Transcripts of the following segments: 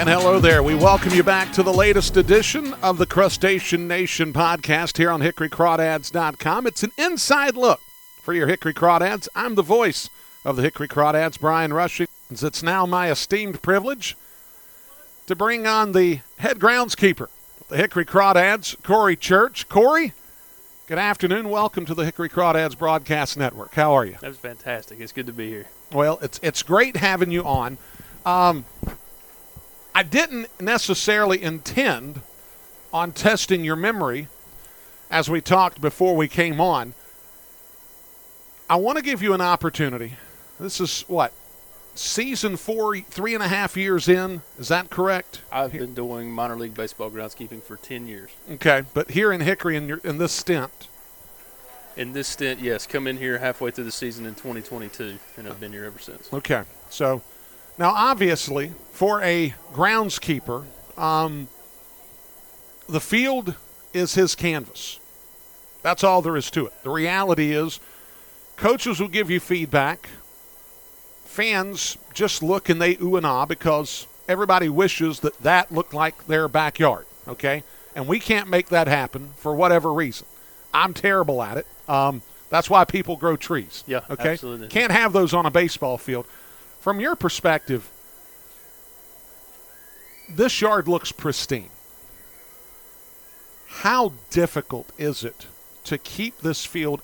And hello there. We welcome you back to the latest edition of the Crustacean Nation Podcast here on HickoryCrawdads.com. It's an inside look for your Hickory Crawdads. I'm the voice of the Hickory Crawdads, Brian Rushing. It's now my esteemed privilege to bring on the head groundskeeper of the Hickory Crawdads, Corey Church. Corey, good afternoon. Welcome to the Hickory Crawdads Broadcast Network. How are you? That was fantastic. It's good to be here. Well, it's great having you on. I didn't necessarily intend on testing your memory as we talked before we came on. I want to give you an opportunity. This is season 4, 3.5 years in. Is that correct? I've been doing minor league baseball groundskeeping for 10 years. Okay, but here in Hickory in this stint. In this stint, yes. Come in here halfway through the season in 2022, and I've been here ever since. Okay, so now obviously for a groundskeeper, the field is his canvas. That's all there is to it. The reality is coaches will give you feedback. Fans just look and they ooh and ah because everybody wishes that looked like their backyard, okay? And we can't make that happen for whatever reason. I'm terrible at it. That's why people grow trees. Yeah, okay? Absolutely. Can't have those on a baseball field. From your perspective, this yard looks pristine. How difficult is it to keep this field,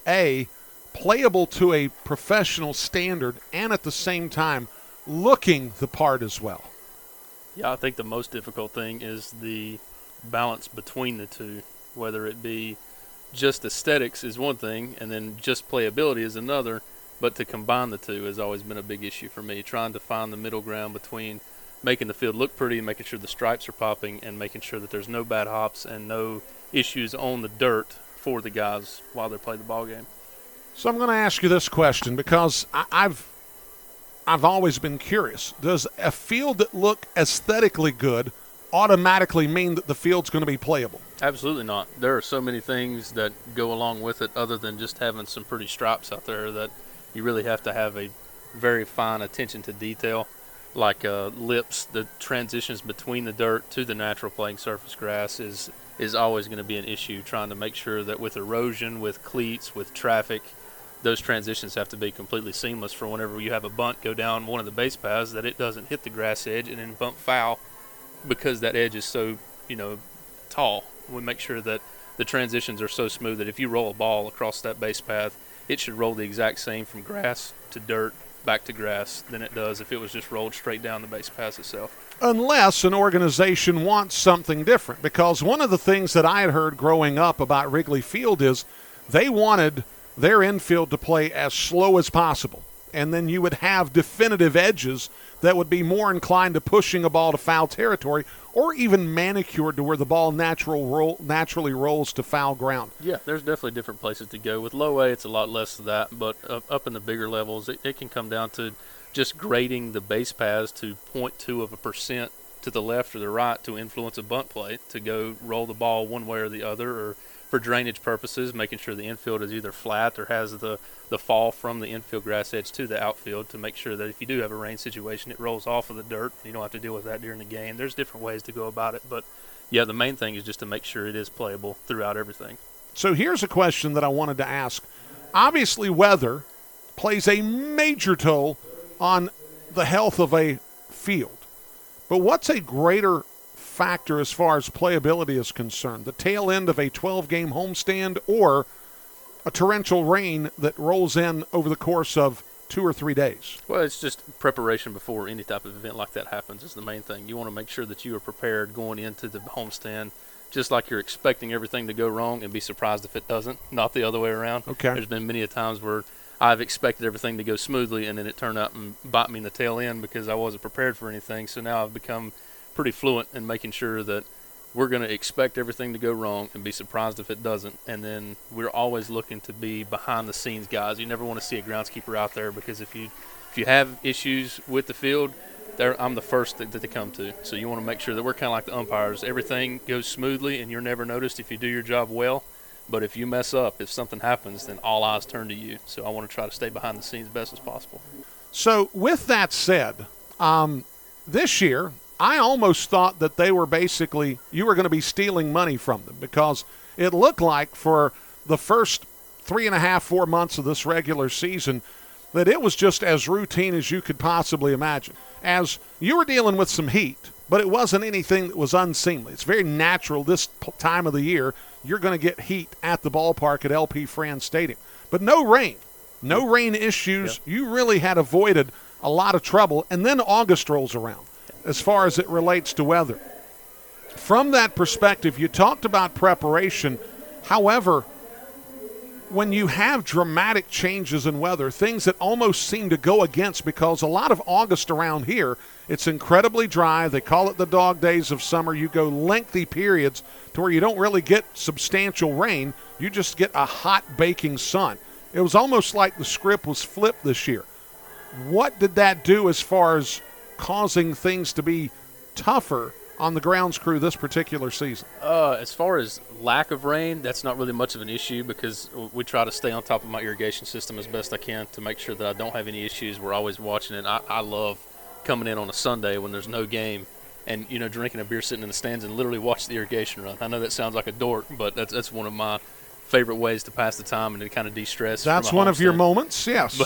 playable to a professional standard and at the same time looking the part as well? Yeah, I think the most difficult thing is the balance between the two, whether it be just aesthetics is one thing and then just playability is another, but to combine the two has always been a big issue for me, trying to find the middle ground between making the field look pretty and making sure the stripes are popping and making sure that there's no bad hops and no issues on the dirt for the guys while they play the ball game. So I'm going to ask you this question because I've always been curious. Does a field that look aesthetically good automatically mean that the field's going to be playable? Absolutely not. There are so many things that go along with it other than just having some pretty stripes out there that you really have to have a very fine attention to detail, like lips. The transitions between the dirt to the natural playing surface grass is always going to be an issue, trying to make sure that with erosion, with cleats, with traffic, those transitions have to be completely seamless for whenever you have a bunt go down one of the base paths, that it doesn't hit the grass edge and then bump foul because that edge is so, tall. We make sure that the transitions are so smooth that if you roll a ball across that base path, it should roll the exact same from grass to dirt back to grass than it does if it was just rolled straight down the base path itself. Unless an organization wants something different, because one of the things that I had heard growing up about Wrigley Field is they wanted their infield to play as slow as possible, and then you would have definitive edges that would be more inclined to pushing a ball to foul territory or even manicured to where the ball naturally rolls to foul ground. Yeah, there's definitely different places to go. With low A, it's a lot less of that, but up in the bigger levels, it can come down to just grading the base paths to 0.2% to the left or the right to influence a bunt play, to go roll the ball one way or the other, or for drainage purposes, making sure the infield is either flat or has the fall from the infield grass edge to the outfield to make sure that if you do have a rain situation, it rolls off of the dirt. You don't have to deal with that during the game. There's different ways to go about it, but yeah, the main thing is just to make sure it is playable throughout everything. So here's a question that I wanted to ask. Obviously, weather plays a major toll on the health of a field, but what's a greater factor as far as playability is concerned, the tail end of a 12-game homestand or a torrential rain that rolls in over the course of 2 or 3 days? Well, it's just preparation before any type of event like that happens is the main thing. You want to make sure that you are prepared going into the homestand, just like you're expecting everything to go wrong and be surprised if it doesn't, not the other way around. Okay. There's been many a times where I've expected everything to go smoothly and then it turned out and bite me in the tail end because I wasn't prepared for anything. So now I've become pretty fluent in making sure that we're going to expect everything to go wrong and be surprised if it doesn't. And then we're always looking to be behind the scenes guys. You never want to see a groundskeeper out there because if you have issues with the field, I'm the first that they come to. So you want to make sure that we're kind of like the umpires. Everything goes smoothly and you're never noticed if you do your job well. But if you mess up, if something happens, then all eyes turn to you. So I want to try to stay behind the scenes as best as possible. So with that said, this year, I almost thought that they were basically, you were going to be stealing money from them, because it looked like for the first 3.5, 4 months of this regular season that it was just as routine as you could possibly imagine. As you were dealing with some heat, but it wasn't anything that was unseemly. It's very natural this time of the year you're going to get heat at the ballpark at LP Frans Stadium. But no rain. No rain issues. Yep. You really had avoided a lot of trouble. And then August rolls around as far as it relates to weather. From that perspective, you talked about preparation. However, when you have dramatic changes in weather, things that almost seem to go against, because a lot of August around here, it's incredibly dry. They call it the dog days of summer. You go lengthy periods to where you don't really get substantial rain. You just get a hot baking sun. It was almost like the script was flipped this year. What did that do as far as causing things to be tougher on the grounds crew this particular season? As far as lack of rain, that's not really much of an issue, because we try to stay on top of my irrigation system as best I can to make sure that I don't have any issues. We're always watching it. I love coming in on a Sunday when there's no game and, drinking a beer sitting in the stands and literally watch the irrigation run. I know that sounds like a dork, but that's one of my favorite ways to pass the time and to kind of de-stress. That's one of your moments, yes.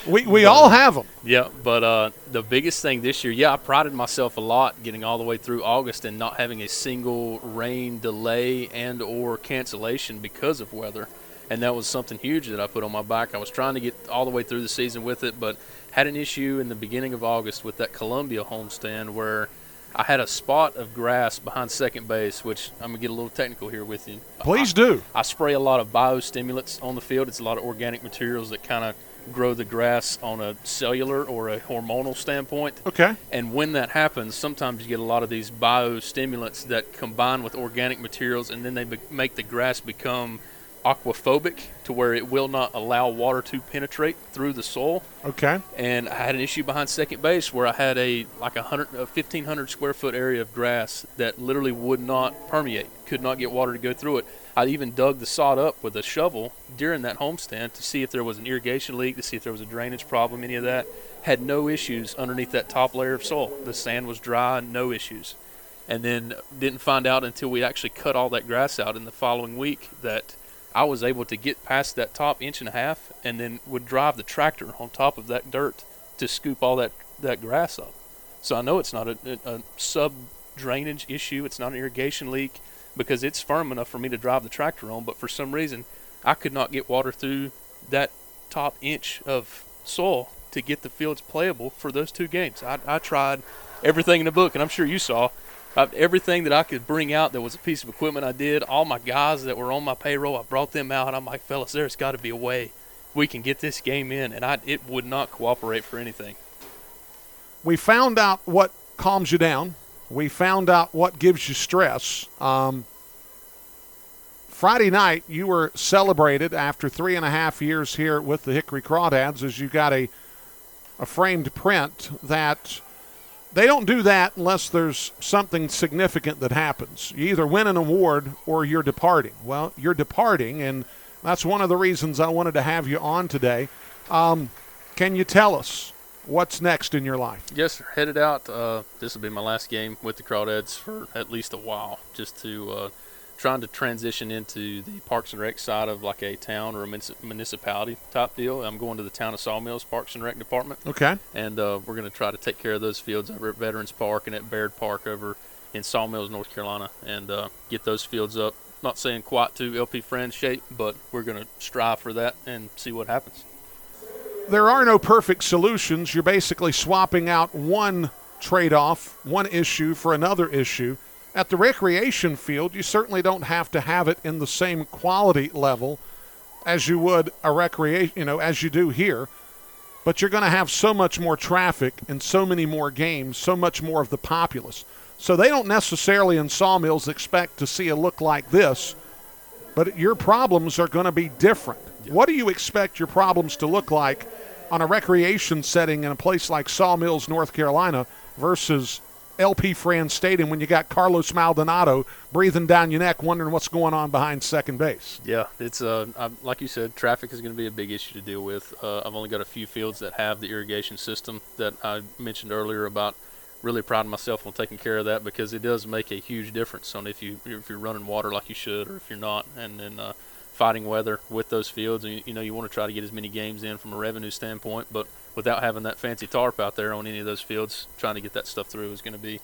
we all have them. Yeah, but the biggest thing this year, I prided myself a lot getting all the way through August and not having a single rain delay and or cancellation because of weather. And that was something huge that I put on my back. I was trying to get all the way through the season with it, but had an issue in the beginning of August with that Columbia homestand where I had a spot of grass behind second base, which I'm going to get a little technical here with you. Please do. I spray a lot of biostimulants on the field. It's a lot of organic materials that kind of grow the grass on a cellular or a hormonal standpoint. Okay. And when that happens, sometimes you get a lot of these biostimulants that combine with organic materials, and then they make the grass become aquaphobic to where it will not allow water to penetrate through the soil. Okay. And I had an issue behind second base where I had a 1,500 square foot area of grass that literally would not permeate, could not get water to go through it. I even dug the sod up with a shovel during that homestand to see if there was an irrigation leak, to see if there was a drainage problem, any of that. Had no issues underneath that top layer of soil. The sand was dry, no issues. And then didn't find out until we actually cut all that grass out in the following week that I was able to get past that top 1.5 inches and then would drive the tractor on top of that dirt to scoop all that grass up. So I know it's not a sub-drainage issue. It's not an irrigation leak because it's firm enough for me to drive the tractor on. But for some reason, I could not get water through that top inch of soil to get the fields playable for those 2 games. I tried everything in the book, and I'm sure you saw. Everything that I could bring out that was a piece of equipment I did. All my guys that were on my payroll, I brought them out. I'm like, fellas, there's got to be a way we can get this game in. And it would not cooperate for anything. We found out what calms you down. We found out what gives you stress. Friday night, you were celebrated after 3.5 years here with the Hickory Crawdads as you got a framed print that – they don't do that unless there's something significant that happens. You either win an award or you're departing. Well, you're departing, and that's one of the reasons I wanted to have you on today. Can you tell us what's next in your life? Yes, sir. Headed out. This will be my last game with the Crawdads for at least a while, just to trying to transition into the Parks and Rec side of like a town or a municipality type deal. I'm going to the town of Sawmills Parks and Rec department. Okay. And we're going to try to take care of those fields over at Veterans Park and at Baird Park over in Sawmills, North Carolina, and get those fields up. Not saying quite to LP Frans shape, but we're going to strive for that and see what happens. There are no perfect solutions. You're basically swapping out one trade-off, one issue for another issue. At the recreation field, you certainly don't have to have it in the same quality level as you would a recreation, as you do here. But you're going to have so much more traffic and so many more games, so much more of the populace. So they don't necessarily in Sawmills expect to see a look like this, but your problems are going to be different. Yeah. What do you expect your problems to look like on a recreation setting in a place like Sawmills, North Carolina versus LP Frans Stadium when you got Carlos Maldonado breathing down your neck wondering what's going on behind second base? Yeah, it's like you said, traffic is going to be a big issue to deal with. I've only got a few fields that have the irrigation system that I mentioned earlier about really pride myself on taking care of that, because it does make a huge difference on if you're running water like you should or if you're not, and then fighting weather with those fields. And you want to try to get as many games in from a revenue standpoint, but without having that fancy tarp out there on any of those fields, trying to get that stuff through is going to be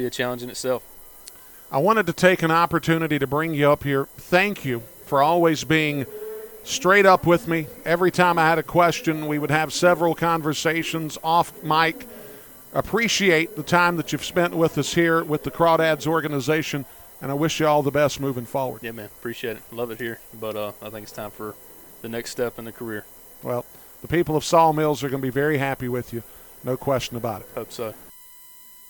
a challenge in itself. I wanted to take an opportunity to bring you up here. Thank you for always being straight up with me. Every time I had a question, we would have several conversations off mic. Appreciate the time that you've spent with us here with the Crawdads organization, and I wish you all the best moving forward. Yeah, man, appreciate it. Love it here, but I think it's time for the next step in the career. Well, the people of Sawmills are going to be very happy with you, no question about it. Hope so.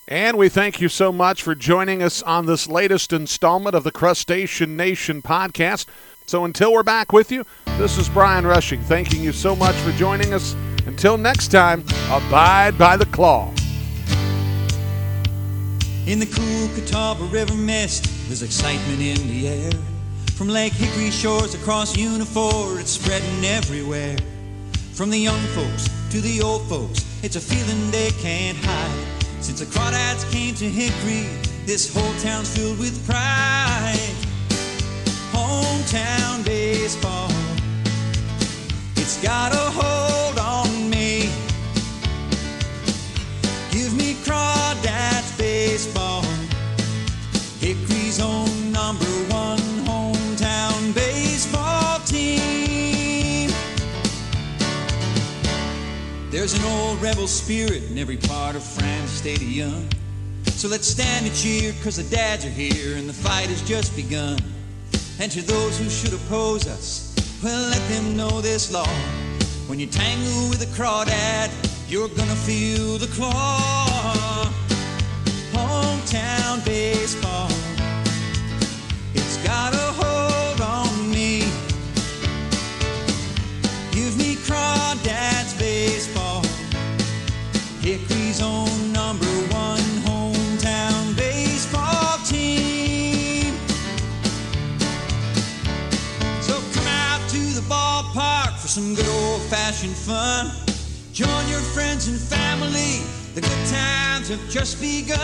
And we thank you so much for joining us on this latest installment of the Crustacean Nation Podcast. So until we're back with you, this is Brian Rushing thanking you so much for joining us. Until next time, abide by the claw. In the cool Catawba River mist, there's excitement in the air. From Lake Hickory shores across Unifor, it's spreading everywhere. From the young folks to the old folks, it's a feeling they can't hide. Since the Crawdads came to Hickory, this whole town's filled with pride. Hometown baseball, it's got a hold on me. Give me Crawdads baseball, Hickory's own number one hometown baseball team. There's an old rebel spirit in every part of Frans Stadium. So let's stand and cheer, 'cause the dads are here and the fight has just begun. And to those who should oppose us, well, let them know this law. When you tangle with a crawdad, you're gonna feel the claw. Hometown baseball, it's got a hold on me. Give me Crawdads baseball, Hickory's own number one hometown baseball team. So come out to the ballpark for some good old-fashioned fun. Join your friends and family, the good times have just begun.